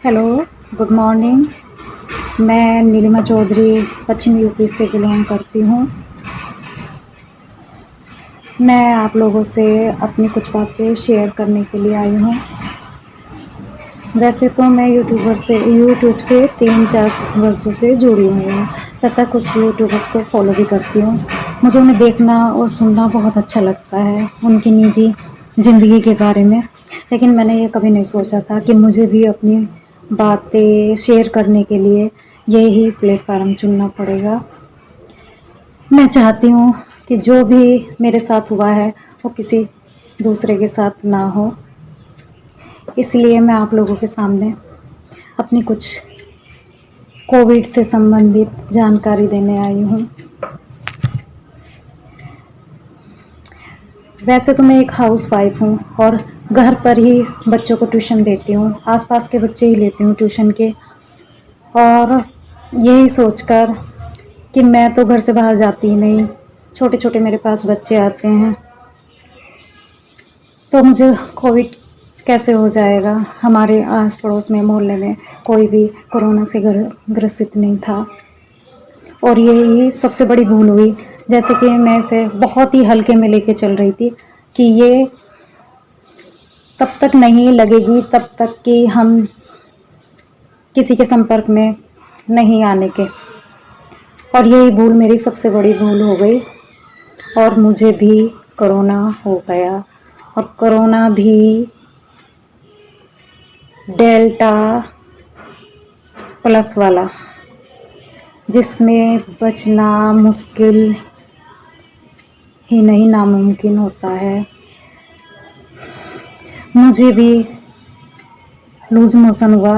Hello, good morning. मैं नीलिमा चौधरी पश्चिमी UP से बिलोंग करती हूँ। मैं आप लोगों से अपनी कुछ बातें शेयर करने के लिए आई हूँ। वैसे तो मैं यूट्यूब से 3-4 वर्षों से जुड़ी हुई हूँ तथा कुछ यूट्यूबर्स को फॉलो भी करती हूँ। मुझे उन्हें देखना और सुनना बहुत अच्छा लगता है, उनकी निजी ज़िंदगी के बारे में। लेकिन मैंने ये कभी नहीं सोचा था कि मुझे भी अपनी बातें शेयर करने के लिए यही प्लेटफ़ॉर्म चुनना पड़ेगा। मैं चाहती हूँ कि जो भी मेरे साथ हुआ है वो किसी दूसरे के साथ ना हो। इसलिए मैं आप लोगों के सामने अपनी कुछ कोविड से संबंधित जानकारी देने आई हूँ। वैसे तो मैं एक हाउसवाइफ़ हूँ और घर पर ही बच्चों को ट्यूशन देती हूँ। आसपास के बच्चे ही लेती हूँ ट्यूशन के, और यही सोचकर कि मैं तो घर से बाहर जाती ही नहीं, छोटे-छोटे मेरे पास बच्चे आते हैं, तो मुझे कोविड कैसे हो जाएगा। हमारे आस पड़ोस में, मोहल्ले में कोई भी कोरोना से ग्रसित नहीं था, और यही सबसे बड़ी भूल हुई। जैसे कि मैं इसे बहुत ही हल्के में लेके चल रही थी कि ये तब तक नहीं लगेगी तब तक कि हम किसी के संपर्क में नहीं आने के, और यही भूल मेरी सबसे बड़ी भूल हो गई और मुझे भी कोरोना हो गया। और कोरोना भी डेल्टा प्लस वाला, जिसमें बचना मुश्किल ही नहीं नामुमकिन होता है। मुझे भी लूज़ मोशन हुआ।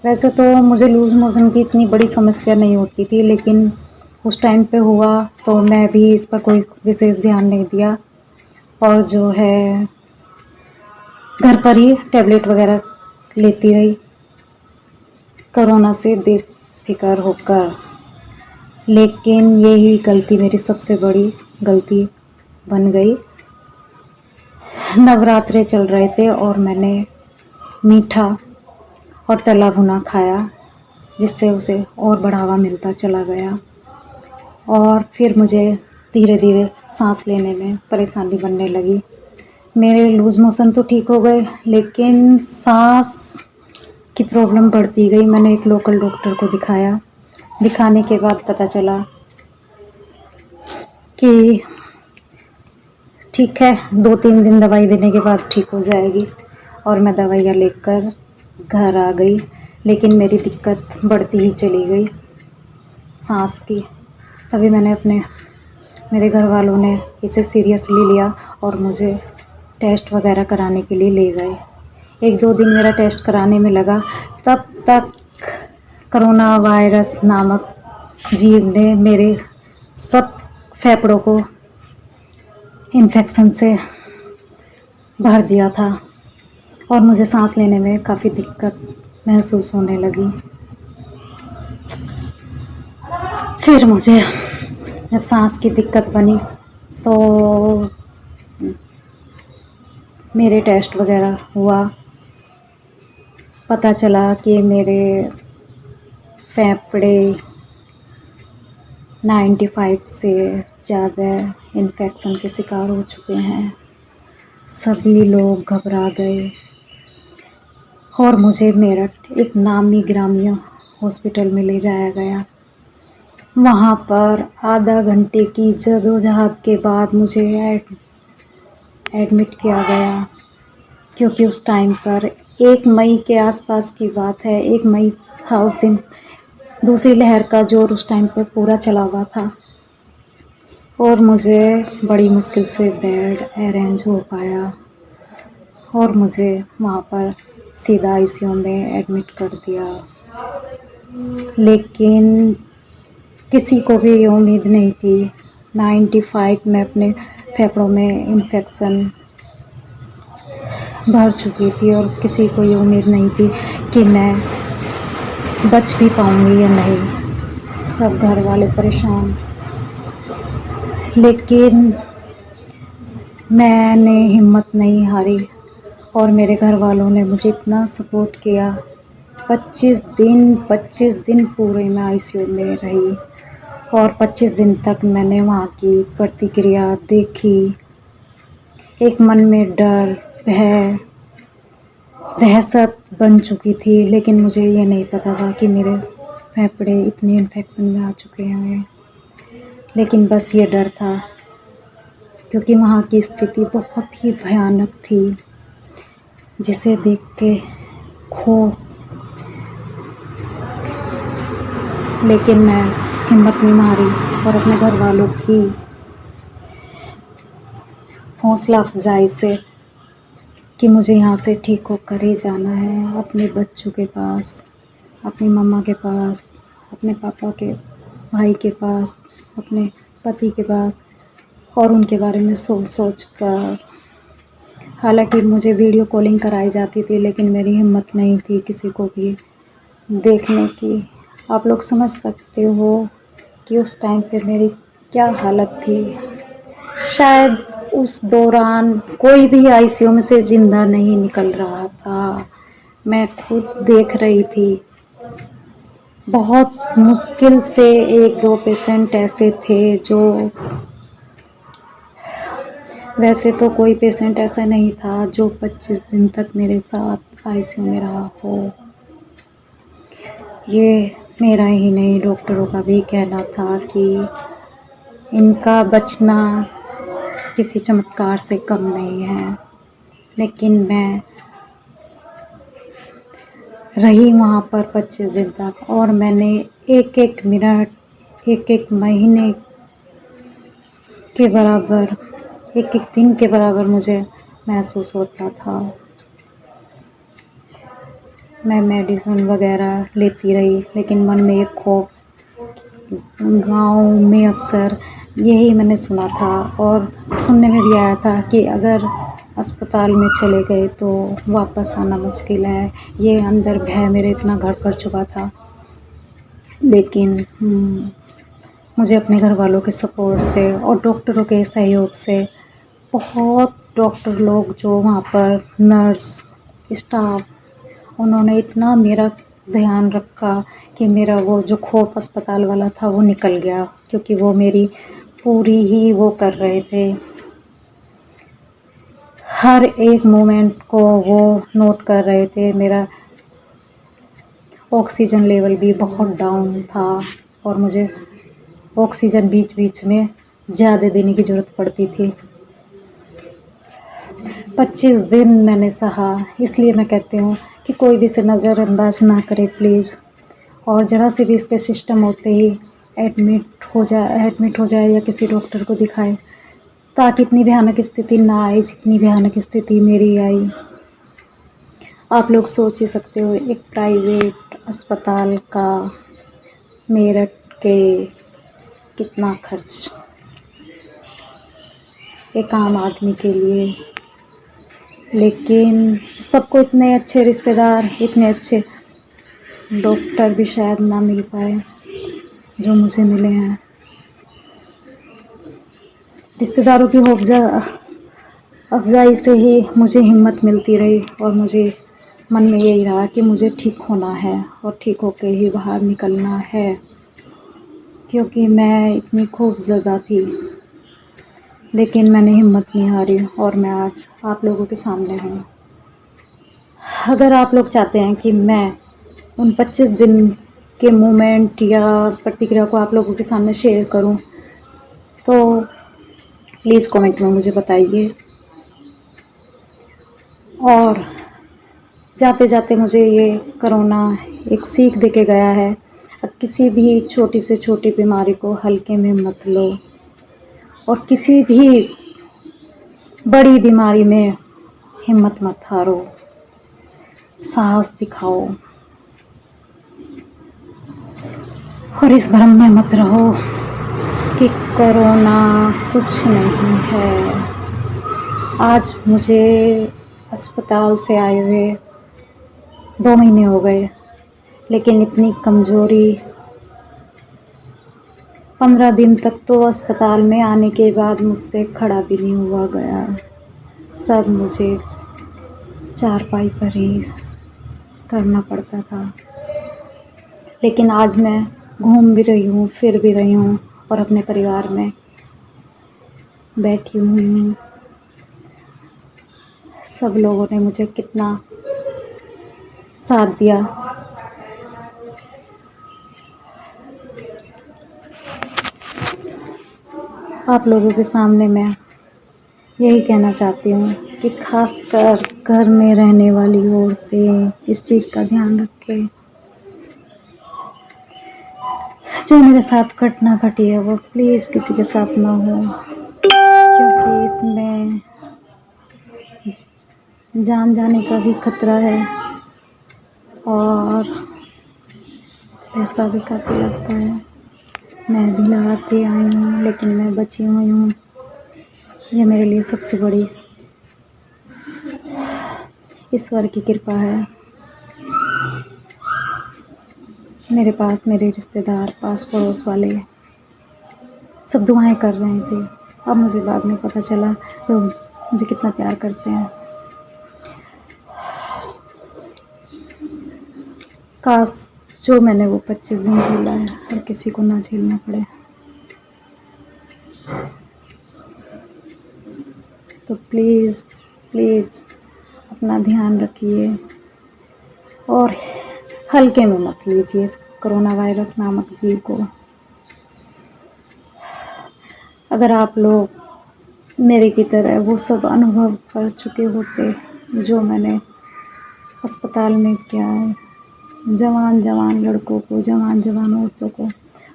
वैसे तो मुझे लूज़ मोशन की इतनी बड़ी समस्या नहीं होती थी, लेकिन उस टाइम पे हुआ तो मैं भी इस पर कोई विशेष ध्यान नहीं दिया, और जो है घर पर ही टैबलेट वगैरह लेती रही कोरोना से बेफिक्र होकर। लेकिन यही गलती मेरी सबसे बड़ी गलती बन गई। नवरात्रे चल रहे थे और मैंने मीठा और तला भुना खाया, जिससे उसे और बढ़ावा मिलता चला गया, और फिर मुझे धीरे धीरे सांस लेने में परेशानी बनने लगी। मेरे लूज़ मोशन तो ठीक हो गए, लेकिन सांस की प्रॉब्लम बढ़ती गई। मैंने एक लोकल डॉक्टर को दिखाया। दिखाने के बाद पता चला कि ठीक है, 2-3 दिन दवाई देने के बाद ठीक हो जाएगी, और मैं दवाइयाँ लेकर घर आ गई। लेकिन मेरी दिक्कत बढ़ती ही चली गई सांस की। तभी मेरे घर वालों ने इसे सीरियसली लिया और मुझे टेस्ट वगैरह कराने के लिए ले गए। 1-2 दिन मेरा टेस्ट कराने में लगा, तब तक कोरोना वायरस नामक जीव ने मेरे सब फेफड़ों को इन्फेक्शन से भर दिया था, और मुझे सांस लेने में काफ़ी दिक्कत महसूस होने लगी। फिर मुझे जब सांस की दिक्कत बनी तो मेरे टेस्ट वगैरह हुआ। पता चला कि मेरे फेफड़े 95 से ज़्यादा इन्फेक्शन के शिकार हो चुके हैं। सभी लोग घबरा गए और मुझे मेरठ एक नामी ग्रामीण हॉस्पिटल में ले जाया गया। वहाँ पर आधा घंटे की जद्दोजहद के बाद मुझे एडमिट किया गया, क्योंकि उस टाइम पर 1 मई के आसपास की बात है। 1 मई था उस दिन। दूसरी लहर का जोर उस टाइम पर पूरा चला हुआ था, और मुझे बड़ी मुश्किल से बेड अरेंज हो पाया, और मुझे वहाँ पर सीधा आईसीयू में एडमिट कर दिया। लेकिन किसी को भी ये उम्मीद नहीं थी। 95 में अपने फेफड़ों में इन्फेक्शन भर चुकी थी, और किसी को ये उम्मीद नहीं थी कि मैं बच भी पाऊँगी या नहीं। सब घर वाले परेशान। लेकिन मैंने हिम्मत नहीं हारी, और मेरे घर वालों ने मुझे इतना सपोर्ट किया 25 दिन पूरे मैं आईसीयू में रही और 25 दिन तक मैंने वहाँ की प्रतिक्रिया देखी। एक मन में डर, भय, दहशत बन चुकी थी, लेकिन मुझे ये नहीं पता था कि मेरे फेफड़े इतने इन्फेक्शन में आ चुके हैं। लेकिन बस ये डर था, क्योंकि वहाँ की स्थिति बहुत ही भयानक थी, जिसे देख के लेकिन मैं हिम्मत नहीं मारी और अपने घर वालों की हौसला अफजाई से कि मुझे यहाँ से ठीक होकर ही जाना है, अपने बच्चों के पास, अपनी मम्मा के पास, अपने पापा के भाई के पास, अपने पति के पास, और उनके बारे में सोच कर। हालांकि मुझे वीडियो कॉलिंग कराई जाती थी, लेकिन मेरी हिम्मत नहीं थी किसी को भी देखने की। आप लोग समझ सकते हो कि उस टाइम पे मेरी क्या हालत थी। शायद उस दौरान कोई भी आईसीयू में से ज़िंदा नहीं निकल रहा था। मैं खुद देख रही थी, बहुत मुश्किल से 1-2 पेशेंट ऐसे थे जो, वैसे तो कोई पेशेंट ऐसा नहीं था जो 25 दिन तक मेरे साथ आईसीयू में रहा हो। ये मेरा ही नहीं, डॉक्टरों का भी कहना था कि इनका बचना किसी चमत्कार से कम नहीं है। लेकिन मैं रही वहाँ पर 25 दिन तक, और मैंने एक-एक मिनट, एक-एक महीने के बराबर, एक-एक दिन के बराबर मुझे महसूस होता था। मैं मेडिसिन वगैरह लेती रही, लेकिन मन में एक खौफ, गाँव में अक्सर यही मैंने सुना था और सुनने में भी आया था कि अगर अस्पताल में चले गए तो वापस आना मुश्किल है। ये अंदर भय मेरे इतना घर कर चुका था। लेकिन मुझे अपने घर वालों के सपोर्ट से और डॉक्टरों के सहयोग से, बहुत डॉक्टर लोग जो वहाँ पर, नर्स, स्टाफ, उन्होंने इतना मेरा ध्यान रखा कि मेरा वो जो खौफ अस्पताल वाला था वो निकल गया, क्योंकि वो मेरी पूरी ही वो कर रहे थे। हर एक मोमेंट को वो नोट कर रहे थे। मेरा ऑक्सीजन लेवल भी बहुत डाउन था और मुझे ऑक्सीजन बीच-बीच में ज़्यादा देने की ज़रूरत पड़ती थी। 25 दिन मैंने सहा, इसलिए मैं कहती हूँ कि कोई भी इसे नज़रअंदाज ना करे प्लीज़, और ज़रा से भी इसके सिस्टम होते ही एडमिट हो जाए या किसी डॉक्टर को दिखाए, ताकि इतनी भयानक स्थिति ना आए जितनी भयानक स्थिति मेरी आई। आप लोग सोच ही सकते हो, एक प्राइवेट अस्पताल का मेरठ के कितना खर्च एक आम आदमी के लिए। लेकिन सबको इतने अच्छे रिश्तेदार, इतने अच्छे डॉक्टर भी शायद ना मिल पाए जो मुझे मिले हैं। रिश्तेदारों की अफ़ज़ाई से ही मुझे हिम्मत मिलती रही, और मुझे मन में यही रहा कि मुझे ठीक होना है और ठीक होके ही बाहर निकलना है, क्योंकि मैं इतनी खौफ़ज़दा थी। लेकिन मैंने हिम्मत नहीं हारी और मैं आज आप लोगों के सामने हूँ। अगर आप लोग चाहते हैं कि मैं उन 25 दिन के मोमेंट या प्रतिक्रिया को आप लोगों के सामने शेयर करूं, तो प्लीज़ कमेंट में मुझे बताइए। और जाते जाते मुझे ये कोरोना एक सीख दे के गया है, किसी भी छोटी से छोटी बीमारी को हल्के में मत लो, और किसी भी बड़ी बीमारी में हिम्मत मत हारो, साहस दिखाओ, और इस भ्रम में मत रहो कि कोरोना कुछ नहीं है। आज मुझे अस्पताल से आए हुए 2 महीने हो गए, लेकिन इतनी कमज़ोरी, 15 दिन तक तो अस्पताल में आने के बाद मुझसे खड़ा भी नहीं हुआ गया। सब मुझे चारपाई पर ही करना पड़ता था। लेकिन आज मैं घूम भी रही हूँ, फिर भी रही हूँ और अपने परिवार में बैठी हुई हूँ। सब लोगों ने मुझे कितना साथ दिया। आप लोगों के सामने मैं यही कहना चाहती हूँ कि ख़ासकर घर में रहने वाली औरतें इस चीज़ का ध्यान रखें। जो मेरे साथ घटना घटी है वो प्लीज़ किसी के साथ ना हो, क्योंकि इसमें जान जाने का भी खतरा है और पैसा भी काफ़ी लगता है। मैं भी लगा के आई हूँ लेकिन मैं बची हुई हूँ। ये मेरे लिए सबसे बड़ी ईश्वर की कृपा है। मेरे पास मेरे रिश्तेदार, पास पड़ोस वाले सब दुआएं कर रहे थे। अब मुझे बाद में पता चला लोग मुझे कितना प्यार करते हैं। काश जो मैंने वो 25 दिन झेला है हर किसी को ना झेलना पड़े। तो प्लीज़ प्लीज़ अपना ध्यान रखिए और हल्के में मत लीजिए इस कोरोना वायरस नामक जीव को। अगर आप लोग मेरे की तरह वो सब अनुभव कर चुके होते जो मैंने अस्पताल में किया है, जवान जवान लड़कों को, जवान जवान औरतों को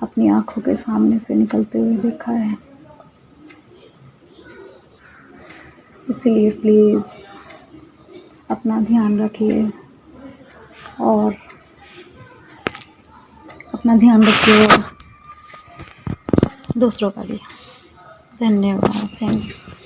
अपनी आँखों के सामने से निकलते हुए देखा है, इसलिए प्लीज़ अपना ध्यान रखिए और अपना ध्यान रखिए और दूसरों का भी। धन्यवाद। थैंक्स।